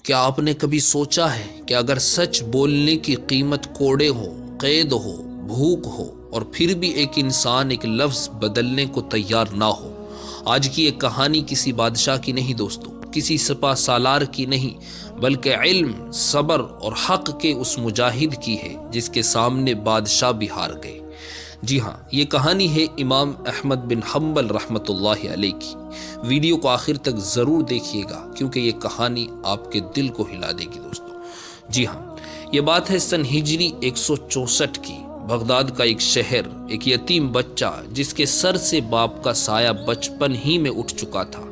کیا آپ نے کبھی سوچا ہے کہ اگر سچ بولنے کی قیمت کوڑے ہو، قید ہو، بھوک ہو اور پھر بھی ایک انسان ایک لفظ بدلنے کو تیار نہ ہو؟ آج کی ایک کہانی کسی بادشاہ کی نہیں دوستو، کسی سپہ سالار کی نہیں، بلکہ علم، صبر اور حق کے اس مجاہد کی ہے جس کے سامنے بادشاہ بھی ہار گئے۔ جی ہاں، یہ کہانی ہے امام احمد بن حنبل رحمۃ اللہ علیہ کی۔ ویڈیو کو آخر تک ضرور دیکھیے گا کیونکہ یہ کہانی آپ کے دل کو ہلا دے گی دوستو۔ جی ہاں، یہ بات ہے سن ہجری 164 کی۔ بغداد کا ایک شہر، ایک یتیم بچہ جس کے سر سے باپ کا سایہ بچپن ہی میں اٹھ چکا تھا۔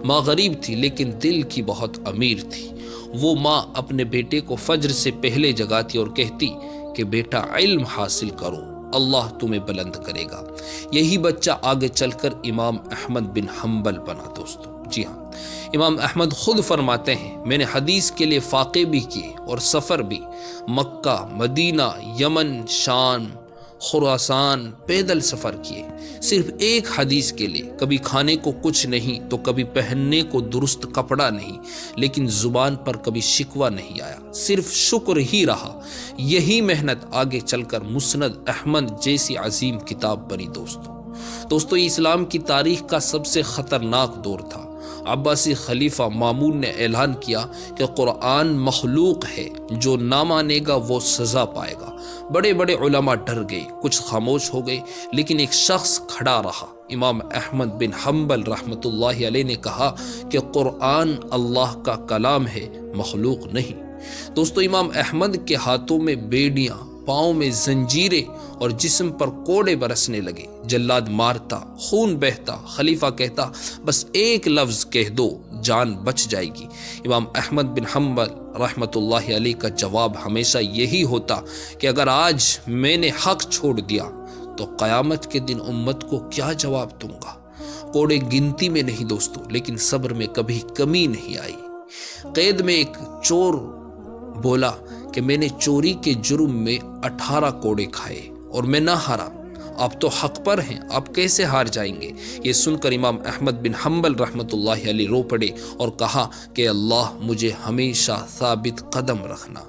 ماں غریب تھی لیکن دل کی بہت امیر تھی۔ وہ ماں اپنے بیٹے کو فجر سے پہلے جگاتی اور کہتی کہ بیٹا علم حاصل کرو، اللہ تمہیں بلند کرے گا۔ یہی بچہ آگے چل کر امام احمد بن حنبل بنا دوستو۔ جی ہاں، امام احمد خود فرماتے ہیں، میں نے حدیث کے لیے فاقے بھی کیے اور سفر بھی، مکہ، مدینہ، یمن، شام، خراسان، پیدل سفر کیے، صرف ایک حدیث کے لیے۔ کبھی کھانے کو کچھ نہیں تو کبھی پہننے کو درست کپڑا نہیں، لیکن زبان پر کبھی شکوہ نہیں آیا، صرف شکر ہی رہا۔ یہی محنت آگے چل کر مسند احمد جیسی عظیم کتاب بنی دوستو، یہ اسلام کی تاریخ کا سب سے خطرناک دور تھا۔ عباسی خلیفہ مامون نے اعلان کیا کہ قرآن مخلوق ہے، جو نہ مانے گا وہ سزا پائے گا۔ بڑے بڑے علماء ڈر گئے، کچھ خاموش ہو گئے، لیکن ایک شخص کھڑا رہا۔ امام احمد بن حنبل رحمۃ اللہ علیہ نے کہا کہ قرآن اللہ کا کلام ہے، مخلوق نہیں۔ دوستو، امام احمد کے ہاتھوں میں بیڑیاں، پاؤں میں زنجیریں اور جسم پر کوڑے برسنے لگے۔ جلاد مارتا، خون بہتا، خلیفہ کہتا بس ایک لفظ کہہ دو، جان بچ جائے گی۔ امام احمد بن حنبل رحمۃ اللہ علیہ کا جواب ہمیشہ یہی ہوتا کہ اگر آج میں نے حق چھوڑ دیا تو قیامت کے دن امت کو کیا جواب دوں گا۔ کوڑے گنتی میں نہیں دوستو، لیکن صبر میں کبھی کمی نہیں آئی۔ قید میں ایک چور بولا کہ میں نے چوری کے جرم میں 18 کوڑے کھائے اور میں نہ ہارا۔ آپ تو حق پر ہیں، آپ کیسے ہار جائیں گے؟ یہ سن کر امام احمد بن حنبل رحمۃ اللہ علیہ رو پڑے اور کہا کہ اللہ مجھے ہمیشہ ثابت قدم رکھنا۔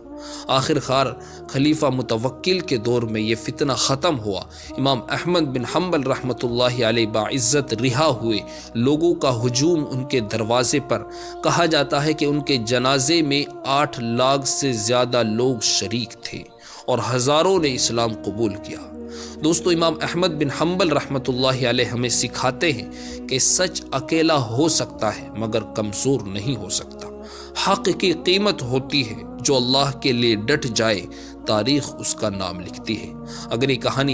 آخر کار خلیفہ متوکل کے دور میں یہ فتنہ ختم ہوا۔ امام احمد بن حنبل رحمۃ اللہ علیہ باعزت رہا ہوئے۔ لوگوں کا ہجوم ان کے دروازے پر، کہا جاتا ہے کہ ان کے جنازے میں 8 لاکھ سے زیادہ لوگ شریک تھے اور ہزاروں نے اسلام قبول کیا۔ دوستو، امام احمد بن حنبل رحمۃ اللہ علیہ ہمیں سکھاتے ہیں کہ سچ اکیلا ہو سکتا ہے مگر کمزور نہیں ہو سکتا۔ حق کی قیمت ہوتی ہے، جو اللہ کے لیے ڈٹ جائے تاریخ اس کا نام لکھتی ہے۔ اگر یہ کہانی